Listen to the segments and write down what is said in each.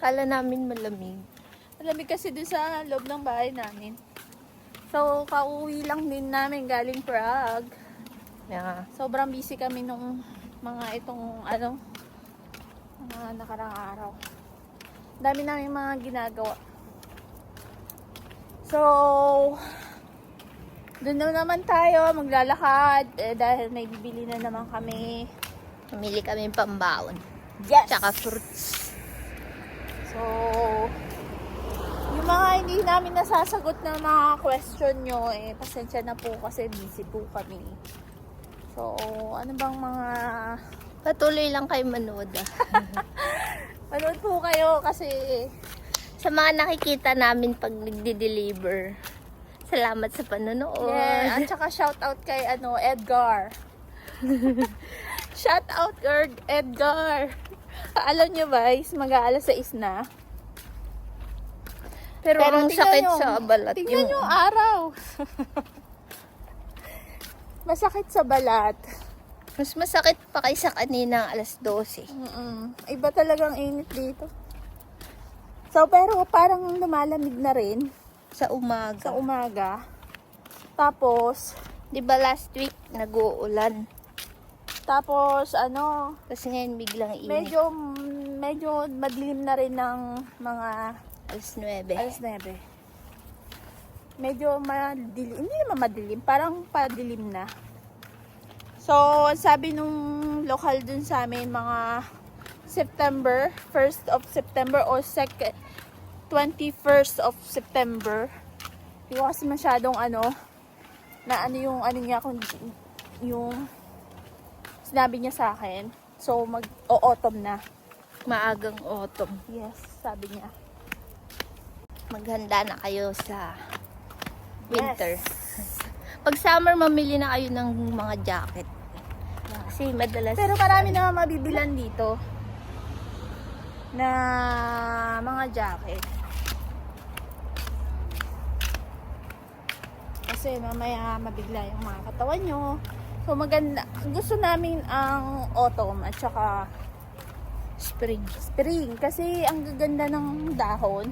Kala namin malamig. Malamig kasi dun sa loob ng bahay namin. So, kauwi lang din namin galing Prague. Yeah. Sobrang busy kami nung mga mga nakarang araw. Dami namin mga ginagawa. So, doon na naman tayo maglalakad dahil may bibili na naman kami. Pamili kami pambaon. Yes! Tsaka fruits. So, yung mga hindi namin nasasagot na mga question nyo, pasensya na po kasi busy po kami. So, ano bang mga... Patuloy lang kayo manood. Manood po kayo kasi... Sa mga nakikita namin pag nagdi-deliver. Salamat sa panonood. Yeah, at saka shout out kay Edgar. Shout out Edgar. Alam nyo ba, mag-aalas 6 na. Pero ang tingnan sakit nyo, sa balat. Tingnan yung araw. Masakit sa balat. Mas masakit pa kaysa kanina alas 12. Iba talagang init dito. So, pero parang lumalamig na rin Sa umaga. sa umaga. Tapos, Di ba last week nag-uulan? tapos Kasi ngayon biglang init. medyo madilim na rin ng mga Alas 9. alas 9. Medyo madilim, hindi naman madilim, parang padilim na. So, sabi nung local dun sa amin, mga September, 1st of September or 21st of September. Hindi ko kasi masyadong yung sinabi niya sa akin. So, mag-autumn na. Maagang autumn. Yes, sabi niya. Maghanda na kayo sa winter. Yes. Pag summer, mamili na kayo ng mga jacket. Kasi madalas... Pero marami naman mabibilan dito na mga jacket. Kasi mamaya mabigla yung mga katawan nyo. So maganda. Gusto namin ang autumn at saka spring. spring. Kasi ang gaganda ng dahon.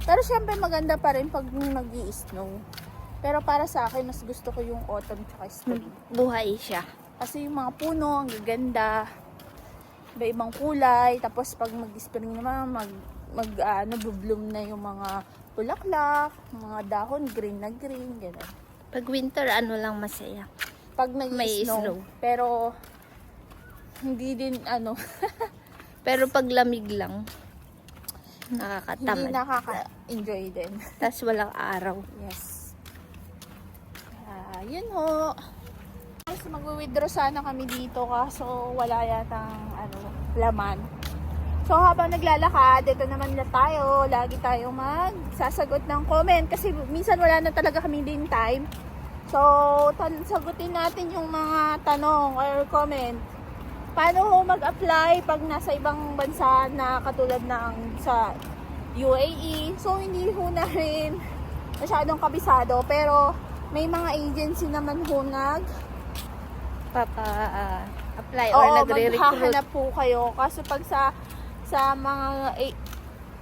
Pero syempre maganda pa rin pag nag-i-snow. Pero para sa akin, mas gusto ko yung autumn at spring. Buhay siya. Kasi yung mga puno, ang gaganda. Iba-ibang kulay. Tapos pag mag-spring naman, nag-bloom na yung mga bulaklak, mga dahon, green na green, gano'n. Pag winter, ano lang masaya. Pag May nag-snow. snow. Pero, hindi din, Pero pag lamig lang, hindi nakakatamad. nakaka-enjoy din. Tapos walang araw. Yes. Yun ho. Mag-withdraw sana kami dito kaso wala yatang laman. So habang naglalakad, ito naman na tayo. Lagi tayong magsasagot ng comment kasi minsan wala na talaga kami din time. So sagutin natin yung mga tanong or comment. Paano ho mag-apply pag nasa ibang bansa na katulad ng sa UAE? So hindi ho na rin masyadong kabisado pero may mga agency naman ho Apply or nagre-recruit. maghahanap po kayo. Kaso pag sa mga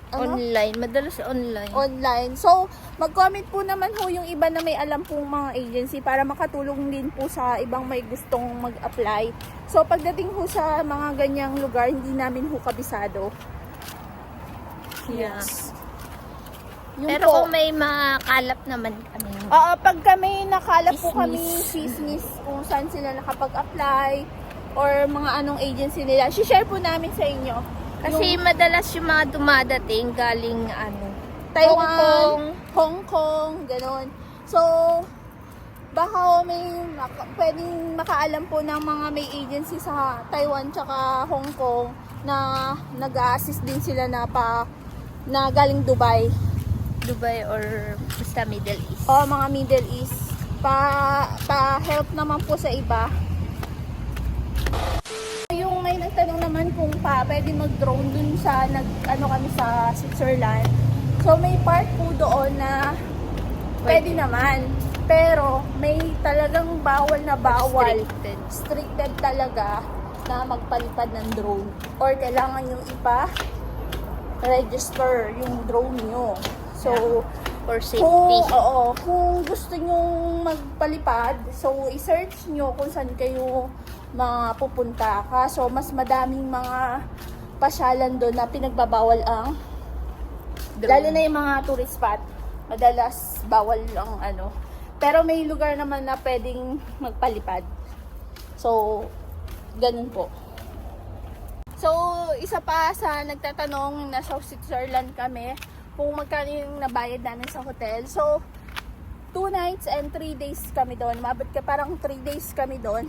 Online. Madalas online. online. So, mag-comment po naman ho yung iba na may alam pong mga agency para makatulong din po sa ibang may gustong mag-apply. So, pagdating ho sa mga ganyang lugar, hindi namin ho kabisado. Yeah. Yun Pero po. kung may makalap naman kami. Pag kami nakalap po Chismis. kami chismis kung saan sila nakapag-apply or mga anong agency nila, share po namin sa inyo. Kasi madalas yung mga dumadating galing Taiwan, Hong Kong, gano'n. So, baka may pwedeng makaalam po ng mga may agency sa Taiwan tsaka Hong Kong na nag-a-assist din sila na galing Dubai. Dubai or basta Middle East. O mga Middle East. Pa-help naman po sa iba. Yung may nagtanong naman kung pwede mag-drone dun sa kami sa Switzerland. So may part po doon na pwede naman. Pero may talagang bawal na bawal. Restricted. Restricted talaga na magpalipad ng drone or kailangan yung ipa-register yung drone nyo. So, For safety. kung gusto nyong magpalipad, so i-search nyo kung saan kayo mapupunta. Kaso mas madaming mga pasyalan doon na pinagbabawal ang Drone. lalo na yung mga tourist spot. Madalas bawal ang ano. Pero may lugar naman na pwedeng magpalipad. So, ganun po. So, isa pa sa nagtatanong, nasa Switzerland kami, kung magkano yung nabayad namin sa hotel. So, 2 nights and 3 days kami doon. Mabot ka parang 3 days kami doon.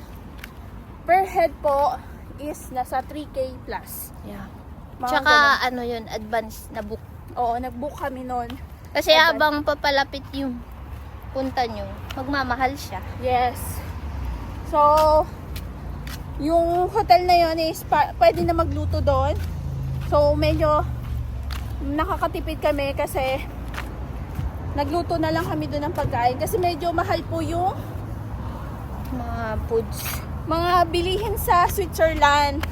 Per head po is nasa 3K plus. Yeah. Mga Tsaka ganun. ano yun, advance na book. Oo, nag-book kami noon. Kasi Advance. habang papalapit yung punta nyo, magmamahal siya. Yes. So, yung hotel na yun is pwede na magluto doon. So, medyo nakakatipid kami kasi nagluto na lang kami doon ng pagkain. Kasi medyo mahal po yung Mga foods. mga bilihin sa Switzerland.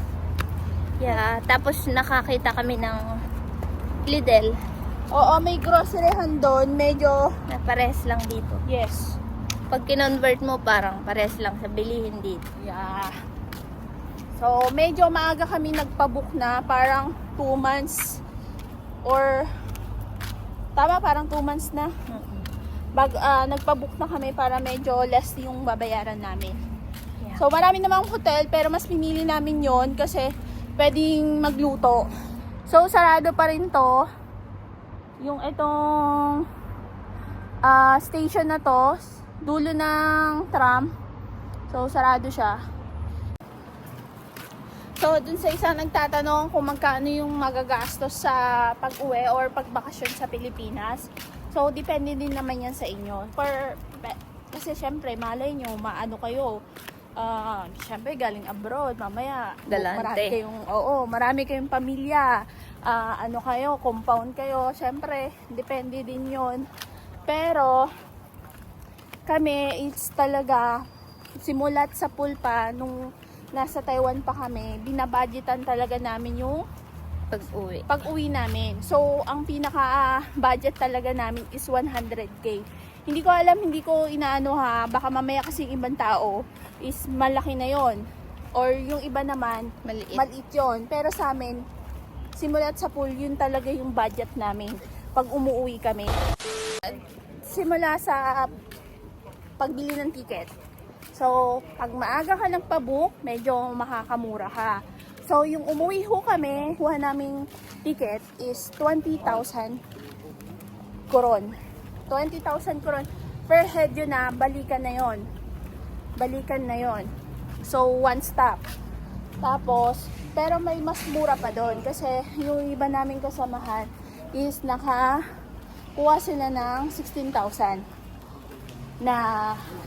Yeah. Tapos nakakita kami ng Lidl Oo, may groceryhan doon. Medyo, na pares lang dito. yes. Pag kinonvert mo, parang pares lang sa bilihin dito. Yeah. So, medyo maaga kami nagpabook na. Parang 2 months or tama, parang 2 months na. Nagpabook na kami para medyo less yung babayaran namin. Yeah. So, marami namang hotel pero mas pinili namin yon kasi pwedeng magluto. So, sarado pa rin to. Yung itong station na to, dulo ng tram. So, sarado siya. So, dun sa isa nagtatanong kung magkano yung magagastos sa pag-uwi or pagbakasyon sa Pilipinas. So, depende din naman yan sa inyo. Kasi syempre, malay nyo, maano kayo. Syempre, galing abroad, mamaya. Galante. Marami kayong pamilya. Ano kayo, compound kayo. Syempre, depende din yon. Pero, kami, it's talaga, simulat sa pool pa, nung nasa Taiwan pa kami, binabudgetan talaga namin yung pag-uwi namin. So, ang pinaka-budget talaga namin is 100K. Hindi ko alam, hindi ko inaano ha, baka mamaya kasi yung ibang tao is malaki na yon. Or yung iba naman, maliit yon. Pero sa amin, simulat sa pool, yun talaga yung budget namin pag umuwi kami. Simula sa pagbili ng ticket. So, pag maaga ka nagpabook, medyo makakamura ka. So, yung umuwi ho kami, kuha naming ticket is 20,000 koron. 20,000 koron per head yun na, balikan na yon. Balikan na yon. So, one stop. Tapos, pero may mas mura pa doon kasi yung iba naming kasamahan is nakakuha sila ng 16,000 na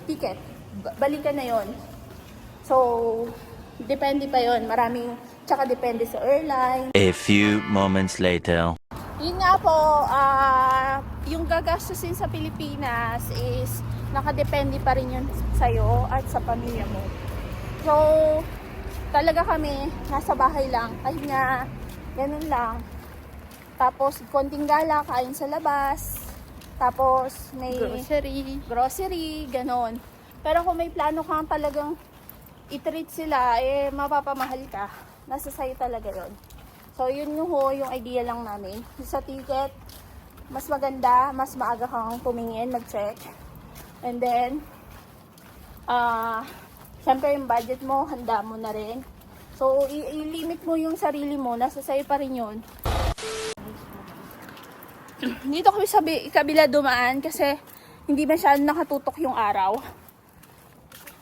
ticket. Balikan na yon. So, depende pa yon. Tsaka depende sa airline. A few moments later. Yun nga po, yung gagastusin sa Pilipinas is nakadepende pa rin yun sa'yo at sa pamilya mo. So, talaga kami, nasa bahay lang. Kahit nga, ganun lang. Tapos, konting gala, kain sa labas. Tapos, may grocery, ganun. Pero kung may plano kang talagang i-treat sila, mapapamahal ka. Nasa sayo talaga yon. So, yun yung idea lang namin. Sa ticket, mas maganda, mas maaga kang tumingin, mag-check. And then, syempre yung budget mo, handa mo na rin. So, i-limit mo yung sarili mo, nasa sayo pa rin yun. Dito kami sa kabila dumaan kasi hindi masyadong nakatutok yung araw.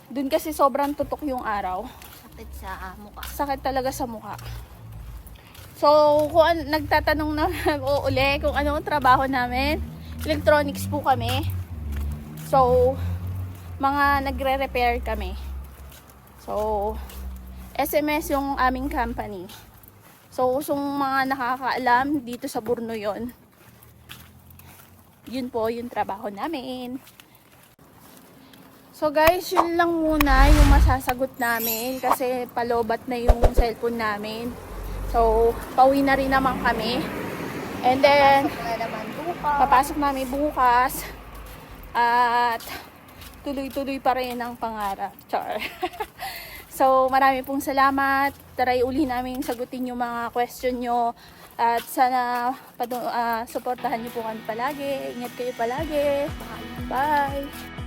Dun kasi sobrang tutok yung araw. Sakit sa mukha. Sakit talaga sa mukha. So, kung nagtatanong na uli kung ano ang trabaho namin, electronics po kami. So, mga nagre-repair kami. So, SMS yung aming company. So, kung mga nakakaalam, dito sa Borno yon. Yun po yung trabaho namin. So guys, yun lang muna yung masasagot namin kasi palobat na yung cellphone namin. So, pauwi na rin naman kami. And then, papasok namin bukas. At tuloy-tuloy pa rin ang pangarap. Char. So, marami pong salamat. Try uli namin sagutin yung mga question nyo. At sana supportahan nyo po kami palagi. Ingat kayo palagi. Bye!